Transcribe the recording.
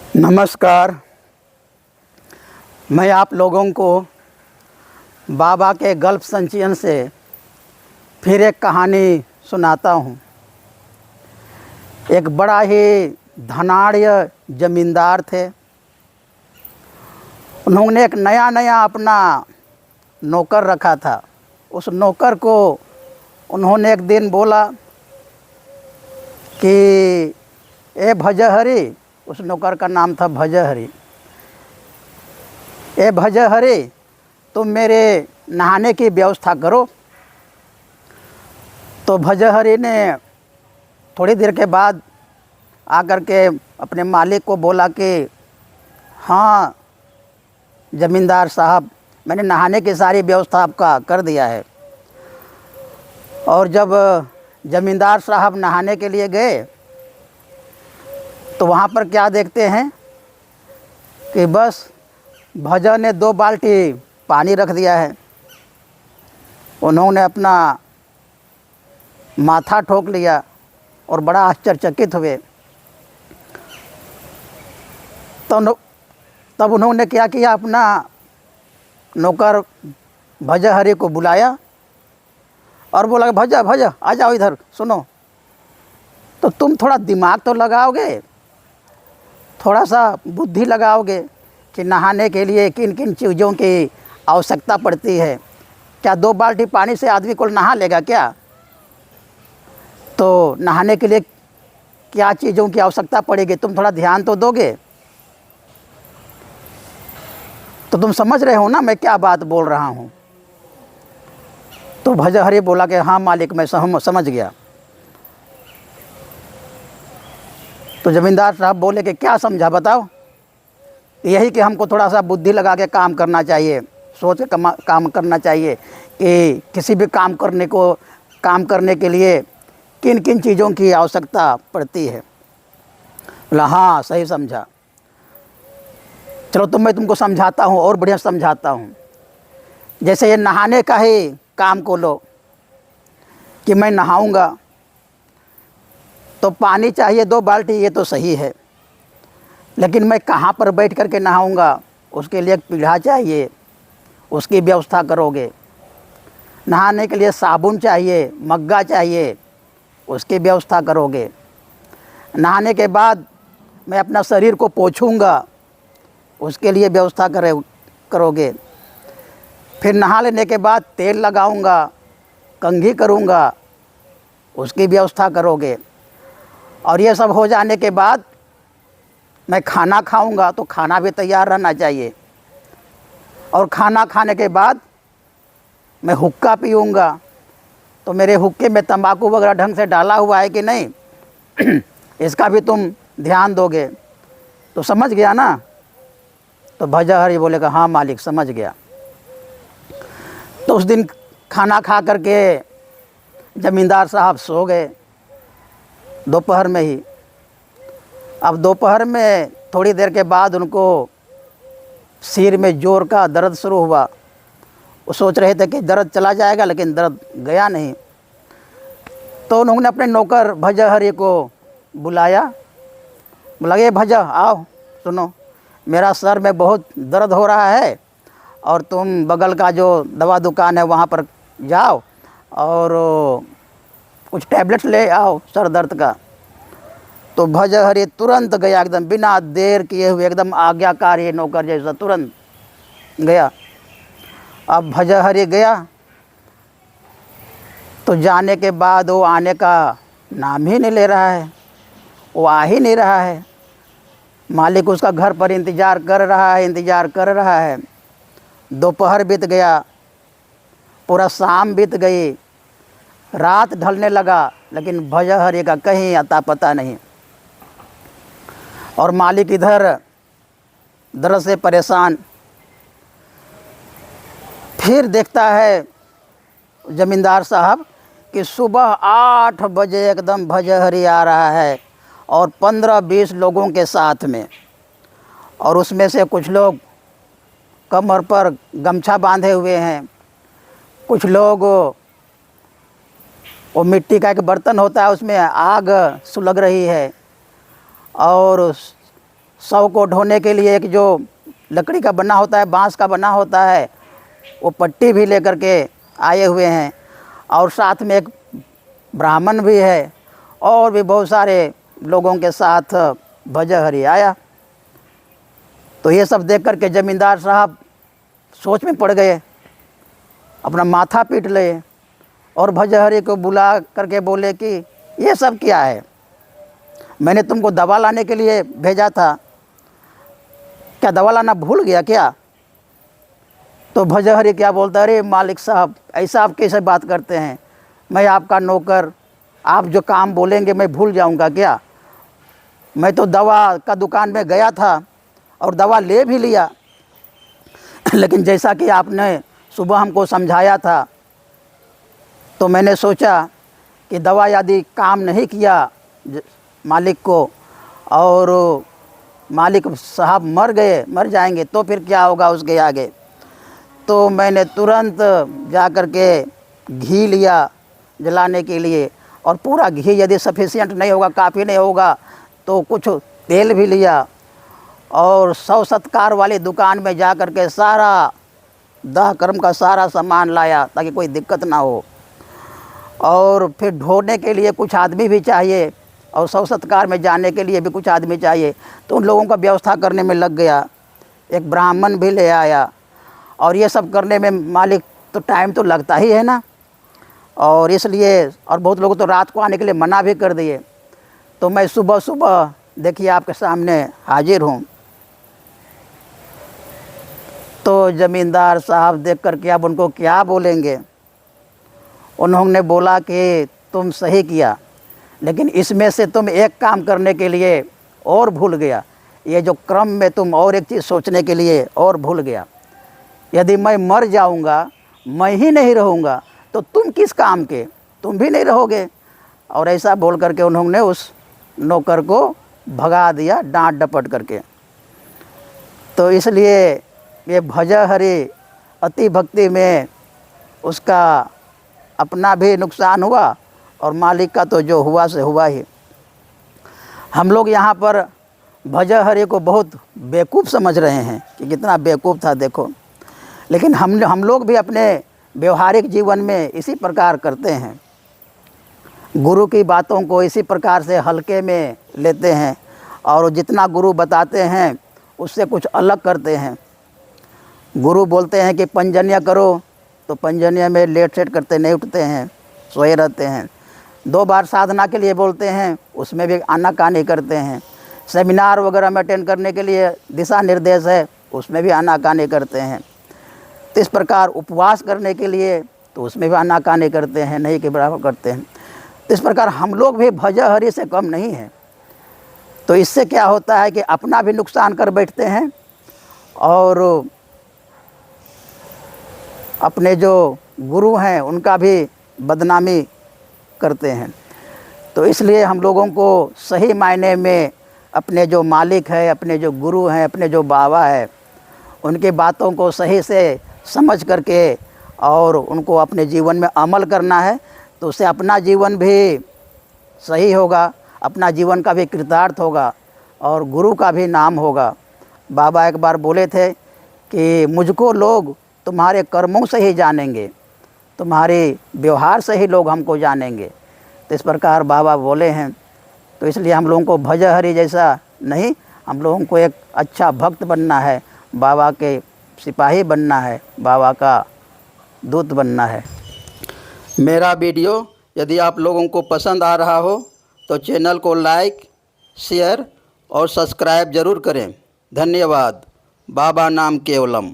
नमस्कार। मैं आप लोगों को बाबा के गल्प संचयन से फिर एक कहानी सुनाता हूँ। एक बड़ा ही धनाढ़ जमींदार थे। उन्होंने एक नया अपना नौकर रखा था। उस नौकर को उन्होंने एक दिन बोला कि ए भजहरी, उस नौकर का नाम था भजहरी, ए भजहरी तुम मेरे नहाने की व्यवस्था करो। तो भजहरी ने थोड़ी देर के बाद आकर के अपने मालिक को बोला कि हाँ ज़मींदार साहब, मैंने नहाने की सारी व्यवस्था आपका कर दिया है। और जब ज़मींदार साहब नहाने के लिए गए तो वहाँ पर क्या देखते हैं कि बस भजा ने 2 बाल्टी पानी रख दिया है। उन्होंने अपना माथा ठोक लिया और बड़ा आश्चर्यचकित हुए। तब उन्होंने क्या किया, अपना नौकर भजहरी को बुलाया और बोला, भजा भजा आ जाओ इधर, सुनो। तो तुम थोड़ा दिमाग तो लगाओगे, थोड़ा सा बुद्धि लगाओगे कि नहाने के लिए किन किन चीज़ों की आवश्यकता पड़ती है। क्या 2 बाल्टी पानी से आदमी को नहा लेगा क्या? तो नहाने के लिए क्या चीज़ों की आवश्यकता पड़ेगी, तुम थोड़ा ध्यान तो दोगे। तो तुम समझ रहे हो ना मैं क्या बात बोल रहा हूँ। तो भजहरी बोला कि हाँ मालिक, मैं समझ गया। तो ज़मींदार साहब बोले कि क्या समझा बताओ। यही कि हमको थोड़ा सा बुद्धि लगा के काम करना चाहिए, सोच के काम करना चाहिए कि किसी भी काम करने के लिए किन किन चीज़ों की आवश्यकता पड़ती है। बोला हाँ सही समझा, चलो तो मैं तुमको समझाता हूँ और बढ़िया समझाता हूँ। जैसे ये नहाने का ही काम को लो कि मैं नहाऊंगा तो पानी चाहिए 2 बाल्टी, ये तो सही है, लेकिन मैं कहाँ पर बैठ कर के नहाऊंगा, उसके लिए एक पीढ़ा चाहिए, उसकी व्यवस्था करोगे। नहाने के लिए साबुन चाहिए, मग्गा चाहिए, उसकी व्यवस्था करोगे। नहाने के बाद मैं अपना शरीर को पोंछूंगा, उसके लिए व्यवस्था करोगे। फिर नहा लेने के बाद तेल लगाऊंगा, कंघी करूंगा, उसकी व्यवस्था करोगे। और ये सब हो जाने के बाद मैं खाना खाऊंगा, तो खाना भी तैयार रहना चाहिए। और खाना खाने के बाद मैं हुक्का पीऊँगा, तो मेरे हुक्के में तंबाकू वगैरह ढंग से डाला हुआ है कि नहीं इसका भी तुम ध्यान दोगे। तो समझ गया ना? तो भजहरी बोले कि हाँ मालिक समझ गया। तो उस दिन खाना खा करके ज़मींदार साहब सो गए दोपहर में ही। अब दोपहर में थोड़ी देर के बाद उनको सिर में ज़ोर का दर्द शुरू हुआ। वो सोच रहे थे कि दर्द चला जाएगा, लेकिन दर्द गया नहीं। तो उन्होंने अपने नौकर भजहरी को बुलाया, बोला ये भजा आओ, सुनो मेरा सर में बहुत दर्द हो रहा है और तुम बगल का जो दवा दुकान है वहाँ पर जाओ और कुछ टैबलेट्स ले आओ सर दर्द का। तो भजहरी तुरंत गया, एकदम बिना देर किए हुए, एकदम आज्ञाकारी नौकर जैसा तुरंत गया। अब भजहरी गया तो जाने के बाद वो आने का नाम ही नहीं ले रहा है, वो आ ही नहीं रहा है। मालिक उसका घर पर इंतज़ार कर रहा है। दोपहर बीत गया, पूरा शाम बीत गई, रात ढलने लगा, लेकिन भजहरी का कहीं अता पता नहीं। और मालिक इधर दर्द से परेशान। फिर देखता है ज़मींदार साहब कि सुबह 8 बजे एकदम भजहरी आ रहा है और 15-20 लोगों के साथ में। और उसमें से कुछ लोग कमर पर गमछा बांधे हुए हैं, कुछ लोग वो मिट्टी का एक बर्तन होता है उसमें आग सुलग रही है, और शव को ढोने के लिए एक जो लकड़ी का बना होता है, बांस का बना होता है, वो पट्टी भी लेकर के आए हुए हैं। और साथ में एक ब्राह्मण भी है और भी बहुत सारे लोगों के साथ भजहरी आया। तो ये सब देख करके ज़मींदार साहब सोच में पड़ गए, अपना माथा पीट ले और भजहरी को बुला करके बोले कि ये सब क्या है, मैंने तुमको दवा लाने के लिए भेजा था, क्या दवा लाना भूल गया क्या? तो भजहरी क्या बोलता है, अरे मालिक साहब ऐसा आप कैसे बात करते हैं, मैं आपका नौकर, आप जो काम बोलेंगे मैं भूल जाऊंगा क्या? मैं तो दवा का दुकान में गया था और दवा ले भी लिया, लेकिन जैसा कि आपने सुबह हमको समझाया था तो मैंने सोचा कि दवा यदि काम नहीं किया मालिक को और मालिक साहब मर जाएंगे तो फिर क्या होगा उसके आगे। तो मैंने तुरंत जा कर के घी लिया जलाने के लिए, और पूरा घी यदि सफिशिएंट नहीं होगा, काफ़ी नहीं होगा, तो कुछ तेल भी लिया और 100 सत्कार वाली दुकान में जा कर के सारा दाह कर्म का सारा सामान लाया ताकि कोई दिक्कत ना हो। और फिर ढोने के लिए कुछ आदमी भी चाहिए और 100 सत्कार में जाने के लिए भी कुछ आदमी चाहिए, तो उन लोगों का व्यवस्था करने में लग गया। एक ब्राह्मण भी ले आया और ये सब करने में मालिक तो टाइम तो लगता ही है ना, और इसलिए और बहुत लोग तो रात को आने के लिए मना भी कर दिए। तो मैं सुबह सुबह देखिए आपके सामने हाजिर हूँ। तो ज़मींदार साहब देख कर के अब उनको क्या बोलेंगे। उन्होंने बोला कि तुम सही किया, लेकिन इसमें से तुम एक काम करने के लिए और भूल गया, ये जो क्रम में तुम और एक चीज़ सोचने के लिए और भूल गया। यदि मैं मर जाऊंगा, मैं ही नहीं रहूँगा, तो तुम किस काम के, तुम भी नहीं रहोगे। और ऐसा बोल करके उन्होंने उस नौकर को भगा दिया डांट डपट करके। तो इसलिए ये भजहरी अति भक्ति में उसका अपना भी नुकसान हुआ और मालिक का तो जो हुआ से हुआ ही। हम लोग यहाँ पर भजहरी को बहुत बेवकूफ़ समझ रहे हैं कि कितना बेवकूफ़ था देखो, लेकिन हम लोग भी अपने व्यवहारिक जीवन में इसी प्रकार करते हैं। गुरु की बातों को इसी प्रकार से हल्के में लेते हैं और जितना गुरु बताते हैं उससे कुछ अलग करते हैं। गुरु बोलते हैं कि पंजन्य करो, तो पंजन्य में लेट सेट करते नहीं उठते हैं, सोए रहते हैं। 2 बार साधना के लिए बोलते हैं, उसमें भी आनाकानी करते हैं। सेमिनार वगैरह में अटेंड करने के लिए दिशा निर्देश है, उसमें भी आनाकानी करते हैं। तो इस प्रकार उपवास करने के लिए तो उसमें भी आनाकानी करते हैं, नहीं के बराबर करते हैं। तो इस प्रकार हम लोग भी भजहरी से कम नहीं हैं। तो इससे क्या होता है कि अपना भी नुकसान कर बैठते हैं और अपने जो गुरु हैं उनका भी बदनामी करते हैं। तो इसलिए हम लोगों को सही मायने में अपने जो मालिक है, अपने जो गुरु हैं, अपने जो बाबा है, उनकी बातों को सही से समझ करके और उनको अपने जीवन में अमल करना है। तो उससे अपना जीवन भी सही होगा, अपना जीवन का भी कृतार्थ होगा और गुरु का भी नाम होगा। बाबा एक बार बोले थे कि मुझको लोग तुम्हारे कर्मों से ही जानेंगे, तुम्हारे व्यवहार से ही लोग हमको जानेंगे। तो इस प्रकार बाबा बोले हैं। तो इसलिए हम लोगों को भजहरी जैसा नहीं, हम लोगों को एक अच्छा भक्त बनना है, बाबा के सिपाही बनना है, बाबा का दूत बनना है। मेरा वीडियो यदि आप लोगों को पसंद आ रहा हो तो चैनल को लाइक, शेयर और सब्सक्राइब ज़रूर करें। धन्यवाद। बाबा नाम केवलम।